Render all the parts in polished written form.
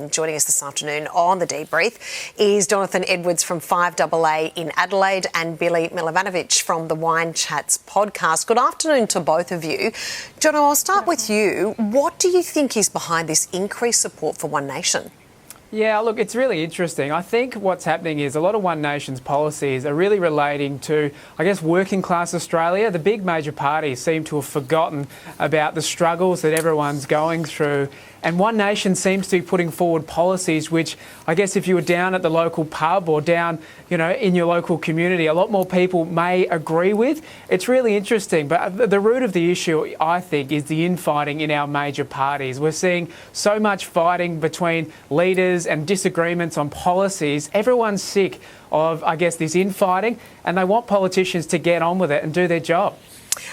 Joining us this afternoon on the debrief is Jonathan Edwards from 5AA in Adelaide and Billi Milivanovic from the Wine Chats podcast. Good afternoon to both of you. Jono, I'll start with you. What do you think is behind this increased support for One Nation? Yeah, look, it's really interesting. I think what's happening is a lot of One Nation's policies are really relating to, I guess, working class Australia. The big major parties seem to have forgotten about the struggles that everyone's going through. And One Nation seems to be putting forward policies which, I guess, if you were down at the local pub or down, in your local community, a lot more people may agree with. It's really interesting. But the root of the issue, I think, is the infighting in our major parties. We're seeing so much fighting between leaders and disagreements on policies. Everyone's sick of, I guess, this infighting, and they want politicians to get on with it and do their job.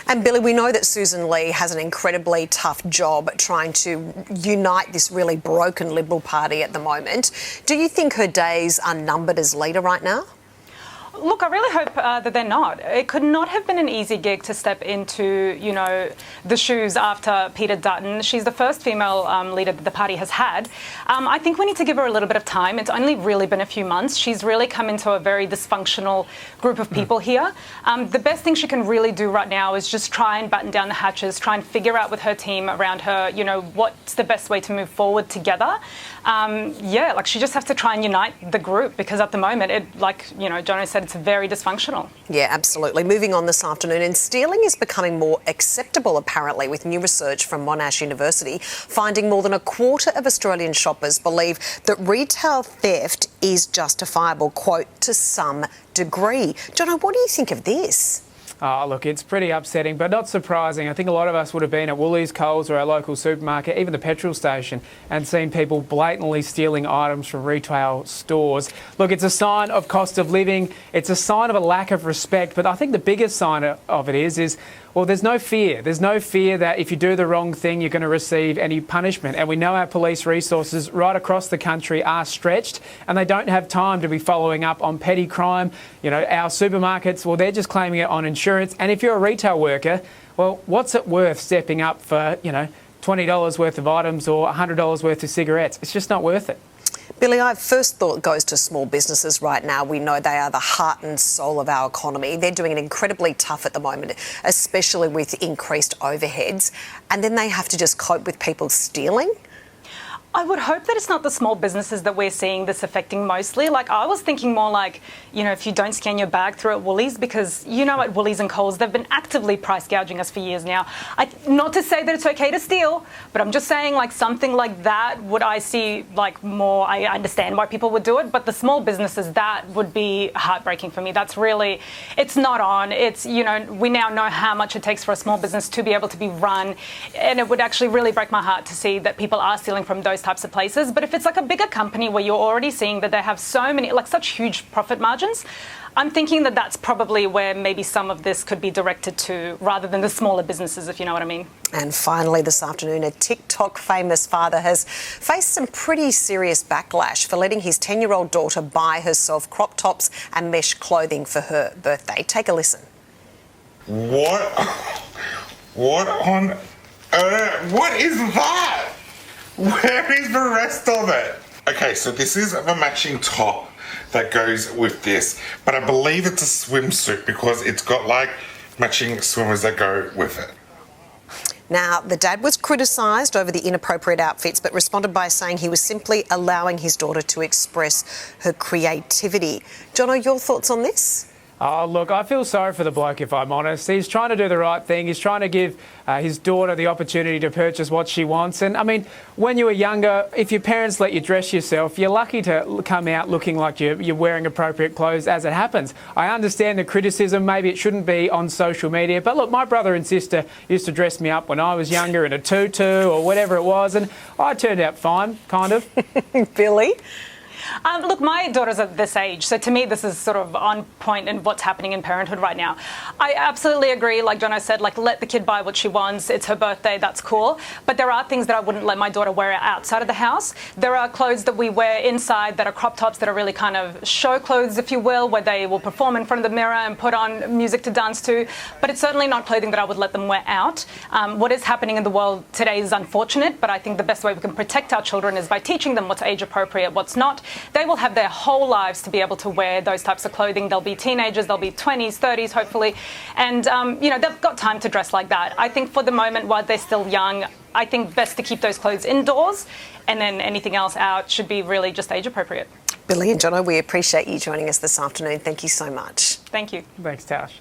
And Billi, we know that Susan Lee has an incredibly tough job trying to unite this really broken Liberal Party at the moment. Do you think her days are numbered as leader right now? Look, I really hope that they're not. It could not have been an easy gig to step into, the shoes after Peter Dutton. She's the first female leader that the party has had. I think we need to give her a little bit of time. It's only really been a few months. She's really come into a very dysfunctional group of people here. The best thing she can really do right now is just try and button down the hatches, try and figure out with her team around her, what's the best way to move forward together. She just has to try and unite the group because at the moment, Jono said, it's very dysfunctional. Yeah, absolutely. Moving on this afternoon, and stealing is becoming more acceptable, apparently, with new research from Monash University finding more than a quarter of Australian shoppers believe that retail theft is justifiable, quote, to some degree. Jono, what do you think of this? Oh, look, it's pretty upsetting, but not surprising. I think a lot of us would have been at Woolies, Coles or our local supermarket, even the petrol station, and seen people blatantly stealing items from retail stores. Look, it's a sign of cost of living. It's a sign of a lack of respect. But I think the biggest sign of it is there's no fear. There's no fear that if you do the wrong thing, you're going to receive any punishment. And we know our police resources right across the country are stretched and they don't have time to be following up on petty crime. Our supermarkets, they're just claiming it on insurance. And if you're a retail worker, what's it worth stepping up for, $20 worth of items or $100 worth of cigarettes? It's just not worth it. Billi, our first thought goes to small businesses right now. We know they are the heart and soul of our economy. They're doing it incredibly tough at the moment, especially with increased overheads. And then they have to just cope with people stealing. I would hope that it's not the small businesses that we're seeing this affecting mostly. I was thinking more if you don't scan your bag through at Woolies, because, at Woolies and Coles, they've been actively price gouging us for years now. Not to say that it's okay to steal, but I'm just saying something like that would I see more. I understand why people would do it, but the small businesses, that would be heartbreaking for me. That's really, it's not on. It's, we now know how much it takes for a small business to be able to be run, and it would actually really break my heart to see that people are stealing from those types of places. But if it's a bigger company where you're already seeing that they have so many, such huge profit margins, I'm thinking that that's probably where maybe some of this could be directed to rather than the smaller businesses, if you know what I mean. And finally this afternoon, a TikTok famous father has faced some pretty serious backlash for letting his 10-year-old daughter buy herself crop tops and mesh clothing for her birthday. Take a listen. What on earth? What is that? Where is the rest of it? Okay, so this is the matching top that goes with this, but I believe it's a swimsuit because it's got matching swimmers that go with it. Now, the dad was criticised over the inappropriate outfits, but responded by saying he was simply allowing his daughter to express her creativity. Jono, your thoughts on this? Oh, look, I feel sorry for the bloke, if I'm honest. He's trying to do the right thing. He's trying to give his daughter the opportunity to purchase what she wants. And, when you were younger, if your parents let you dress yourself, you're lucky to come out looking like you're wearing appropriate clothes as it happens. I understand the criticism. Maybe it shouldn't be on social media. But, look, my brother and sister used to dress me up when I was younger in a tutu or whatever it was, and I turned out fine, kind of. Billi? Look, my daughter's at this age, so to me this is sort of on point in what's happening in parenthood right now. I absolutely agree, like Jono said, like let the kid buy what she wants, it's her birthday, that's cool. But there are things that I wouldn't let my daughter wear outside of the house. There are clothes that we wear inside that are crop tops that are really kind of show clothes, if you will, where they will perform in front of the mirror and put on music to dance to. But it's certainly not clothing that I would let them wear out. What is happening in the world today is unfortunate, but I think the best way we can protect our children is by teaching them what's age appropriate, what's not. They will have their whole lives to be able to wear those types of clothing. They'll be teenagers, they'll be 20s, 30s, hopefully. And, they've got time to dress like that. I think for the moment, while they're still young, I think best to keep those clothes indoors, and then anything else out should be really just age appropriate. Billi and Jono, we appreciate you joining us this afternoon. Thank you so much. Thank you. Thanks, Tash.